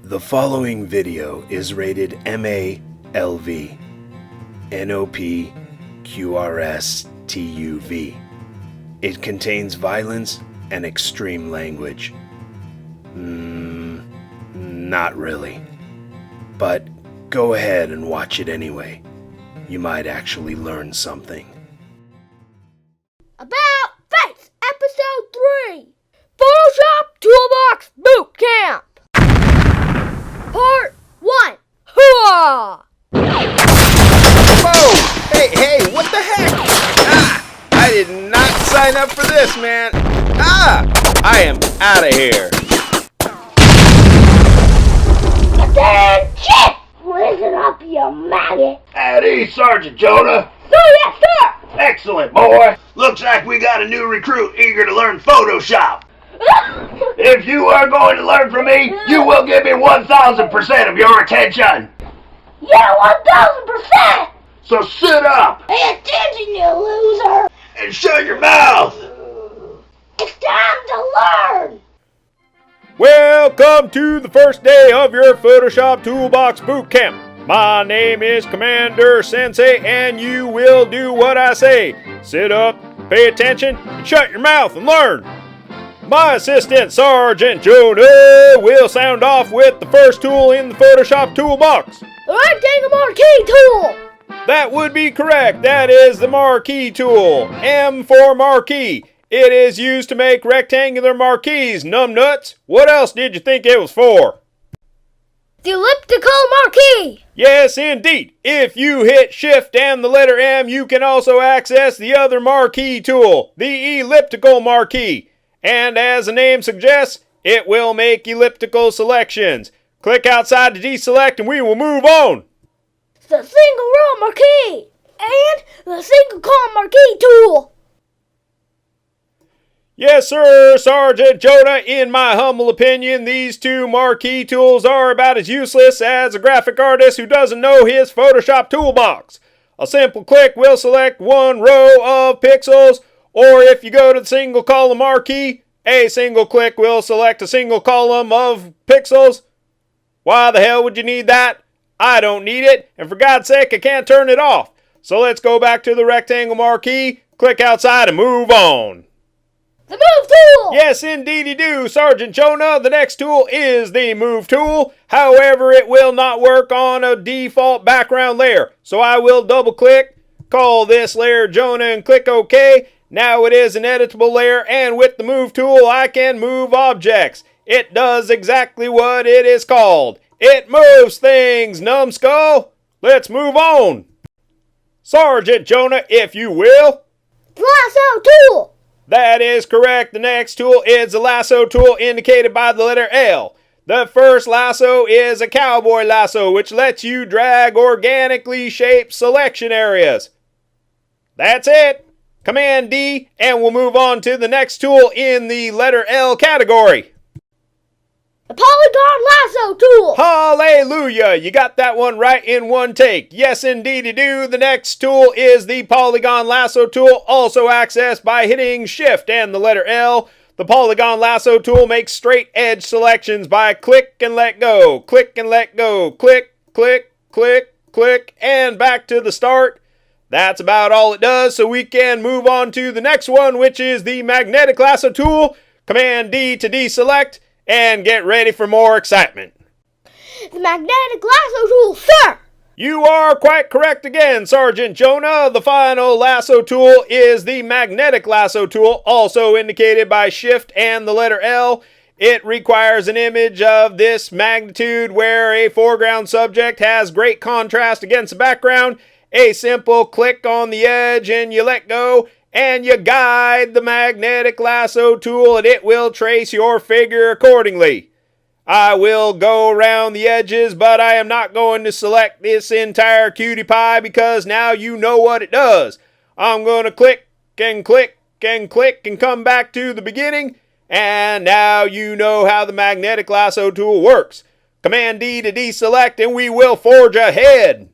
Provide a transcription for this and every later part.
The following video is rated MA/LV, NOP, QRS, TUV. It contains violence and extreme language. Not really. But go ahead and watch it anyway. You might actually learn something. About Face, Episode 3, Photoshop Toolbox Boot Camp, Part 1. Hooah! Whoa! Hey, what the heck? I did not sign up for this, man. I am out of here. Attention! Listen up, you maggot. At ease, Sergeant Jonah. Sir, yes, sir! Excellent, boy. Looks like we got a new recruit eager to learn Photoshop. If you are going to learn from me, you will give me 1,000% of your attention. Yeah, 1,000%! So sit up Pay attention, you loser! and shut your mouth. It's time to learn! Welcome to the first day of your Photoshop Toolbox Boot Camp. My name is Commander Sensei, and you will do what I say. Sit up, pay attention, and shut your mouth and learn. My assistant, Sergeant Jonah, will sound off with the first tool in the Photoshop Toolbox. The Rectangle Marquee tool! That would be correct. That is the Marquee tool. M for Marquee. It is used to make rectangular marquees, numbnuts. What else did you think it was for? The Elliptical Marquee! Yes, indeed. If you hit Shift and the letter M, you can also access the other Marquee tool, the Elliptical Marquee. And as the name suggests, it will make elliptical selections. Click outside to deselect and we will move on. The Single Row Marquee! And the Single Column Marquee tool! Yes, sir, Sergeant Jonah. In my humble opinion, these two marquee tools are about as useless as a graphic artist who doesn't know his Photoshop toolbox. A simple click will select one row of pixels, or if you go to the single column marquee, a single click will select a single column of pixels. Why the hell would you need that? I don't need it, and for God's sake, I can't turn it off. So let's go back to the rectangle marquee, click outside, and move on. The Move tool! Yes, indeed you do, Sergeant Jonah. The next tool is the Move tool. However, it will not work on a default background layer. So I will double click, call this layer Jonah, and click OK. Now it is an editable layer, and with the Move tool, I can move objects. It does exactly what it is called. It moves things, numbskull. Let's move on. Sergeant Jonah, if you will. The Lasso tool! That is correct. The next tool is the lasso tool indicated by the letter L. The first lasso is a cowboy lasso, which lets you drag organically shaped selection areas. That's it. Command D, and we'll move on to the next tool in the letter L category. The Polygon Lasso tool! Hallelujah! You got that one right in one take. Yes, indeed you do. The next tool is the Polygon Lasso tool, also accessed by hitting Shift and the letter L. The Polygon Lasso tool makes straight edge selections by click and let go, click and let go, click, click, click, click, and back to the start. That's about all it does, so we can move on to the next one, which is the Magnetic Lasso tool. Command D to deselect. And get ready for more excitement. The Magnetic Lasso tool, sir! You are quite correct again, Sergeant Jonah. The final lasso tool is the Magnetic Lasso tool, also indicated by Shift and the letter L. It requires an image of this magnitude where a foreground subject has great contrast against the background. A simple click on the edge and you let go. And you guide the Magnetic Lasso tool and it will trace your figure accordingly. I will go around the edges, but I am not going to select this entire cutie pie because now you know what it does. I'm going to click and click and click and come back to the beginning. And now you know how the Magnetic Lasso tool works. Command D to deselect and we will forge ahead.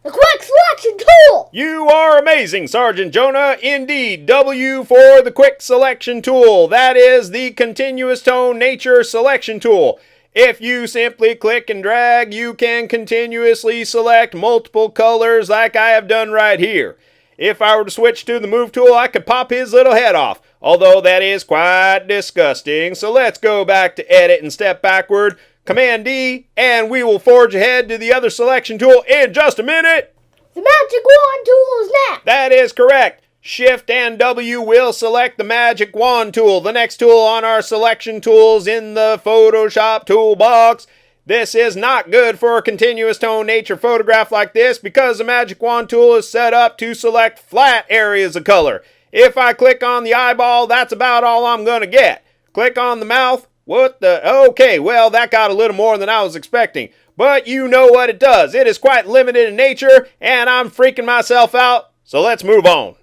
The Quick Selection tool! You are amazing, Sergeant Jonah. Indeed, W for the Quick Selection tool. That is the Continuous Tone Nature Selection tool. If you simply click and drag, you can continuously select multiple colors like I have done right here. If I were to switch to the move tool, I could pop his little head off, although that is quite disgusting. So let's go back to edit and step backward, Command D, and we will forge ahead to the other selection tool in just a minute. The magic wand tool is next. That is correct. Shift and W will select the Magic Wand tool, the next tool on our selection tools in the Photoshop Toolbox. This is not good for a continuous tone nature photograph like this because the Magic Wand tool is set up to select flat areas of color. If I click on the eyeball, that's about all I'm going to get. Click on the mouth. What the? Okay, well, that got a little more than I was expecting. But you know what it does. It is quite limited in nature, and I'm freaking myself out. So let's move on.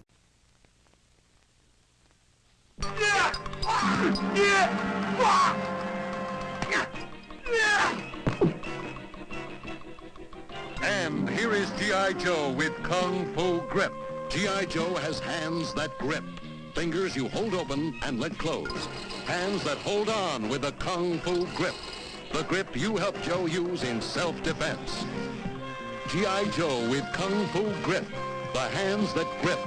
And here is G.I. Joe with Kung Fu Grip. G.I. Joe has hands that grip. Fingers you hold open and let close. Hands that hold on with a Kung Fu Grip. The grip you help Joe use in self-defense. G.I. Joe with Kung Fu Grip. The hands that grip.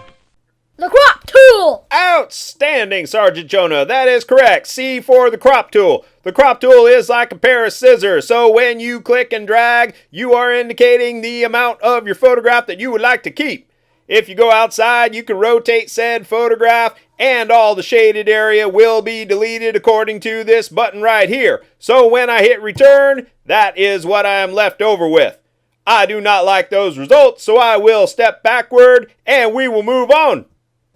The crop tool. Outstanding, Sergeant Jonah. That is correct. C for the crop tool. The crop tool is like a pair of scissors, so when you click and drag, you are indicating the amount of your photograph that you would like to keep. If you go outside, you can rotate said photograph, and all the shaded area will be deleted according to this button right here. So when I hit return, that is what I am left over with. I do not like those results, so I will step backward, and we will move on.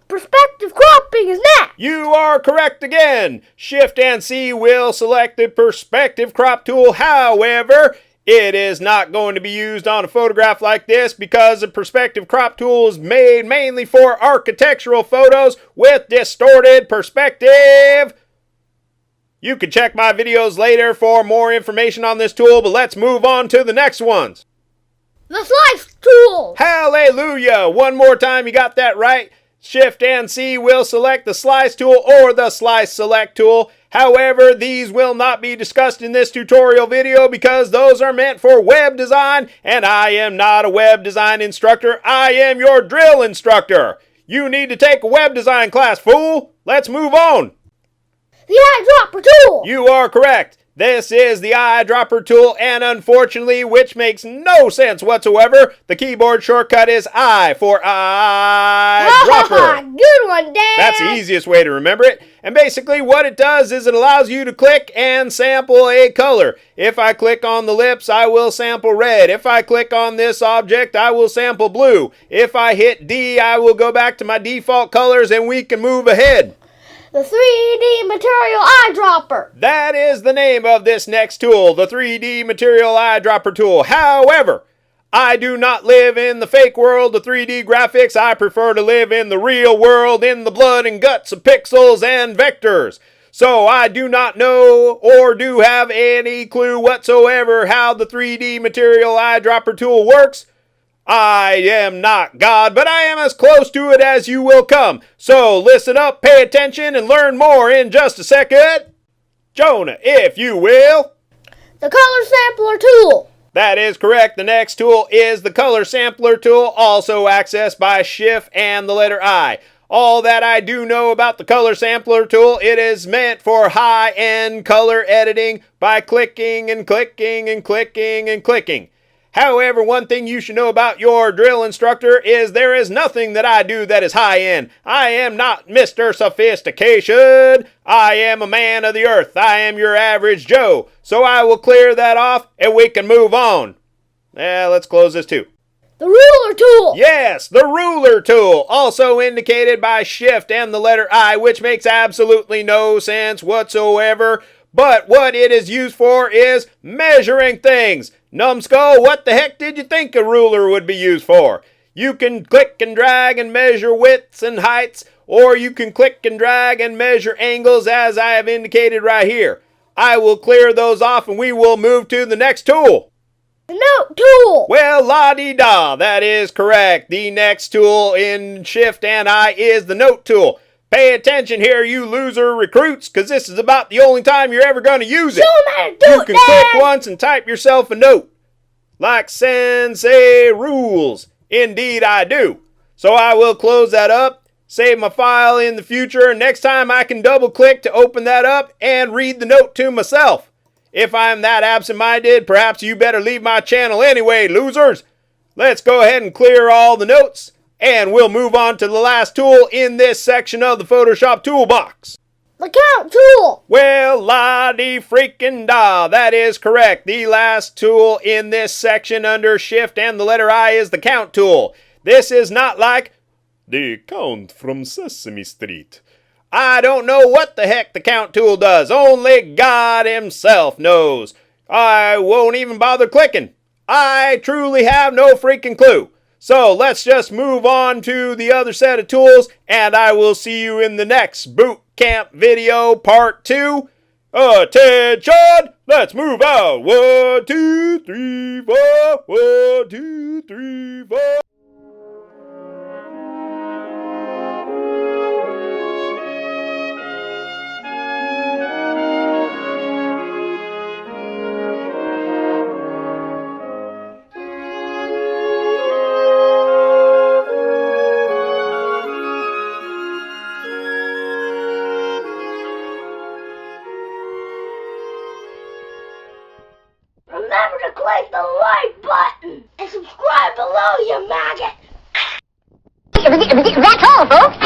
Perspective cropping is next. You are correct again. Shift and C will select the perspective crop tool. However, it is not going to be used on a photograph like this because the perspective crop tool is made mainly for architectural photos with distorted perspective. You can check my videos later for more information on this tool, but let's move on to the next ones. The slice tool. Hallelujah! One more time, you got that right. Shift and C will select the slice tool or the slice select tool. However, these will not be discussed in this tutorial video because those are meant for web design, and I am not a web design instructor. I am your drill instructor. You need to take a web design class, fool. Let's move on. The eyedropper tool. You are correct. This is the eyedropper tool, and unfortunately, which makes no sense whatsoever, the keyboard shortcut is I for eyedropper. Good one, Dad. That's the easiest way to remember it. And basically what it does is it allows you to click and sample a color. If I click on the lips, I will sample red. If I click on this object, I will sample blue. If I hit D, I will go back to my default colors and we can move ahead. The 3D material eyedropper. That is the name of this next tool, the 3D material eyedropper tool. However, I do not live in the fake world of 3D graphics. I prefer to live in the real world, in the blood and guts of pixels and vectors. So I do not know or do have any clue whatsoever how the 3D material eyedropper tool works. I am not God, but I am as close to it as you will come. So listen up, pay attention, and learn more in just a second. Jonah, if you will. The color sampler tool. That is correct. The next tool is the color sampler tool, also accessed by Shift and the letter I. All that I do know about the color sampler tool, it is meant for high-end color editing by clicking and clicking and clicking and clicking. However, one thing you should know about your drill instructor is there is nothing that I do that is high-end. I am not Mr. Sophistication. I am a man of the earth. I am your average Joe. So I will clear that off and we can move on. Let's close this too. The ruler tool. Yes, the ruler tool, also indicated by Shift and the letter I, which makes absolutely no sense whatsoever. But what it is used for is measuring things. Numbskull, what the heck did you think a ruler would be used for? You can click and drag and measure widths and heights, or you can click and drag and measure angles as I have indicated right here. I will clear those off and we will move to the next tool. The note tool. Well, la-di-da, that is correct. The next tool in Shift and I is the note tool. Pay attention here, you loser recruits, because this is about the only time you're ever going to use it. Show 'em how to do You it, can Dad. click once and type yourself a note. Like Sensei rules. Indeed I do. So I will close that up, save my file in the future, and next time I can double click to open that up and read the note to myself. If I'm that absent-minded, perhaps you better leave my channel anyway, losers. Let's go ahead and clear all the notes, and we'll move on to the last tool in this section of the Photoshop Toolbox. The count tool. Well, la-di-freaking-da, that is correct. The last tool in this section under Shift and the letter I is the count tool. This is not like the count from Sesame Street. I don't know what the heck the count tool does. Only God himself knows. I won't even bother clicking. I truly have no freaking clue. So let's just move on to the other set of tools, and I will see you in the next boot camp video part 2. Attention! Let's move out. 1, 2, 3, 4. 1, 2, 3, 4. Remember to click the like button and subscribe below, you maggot. That's all, folks.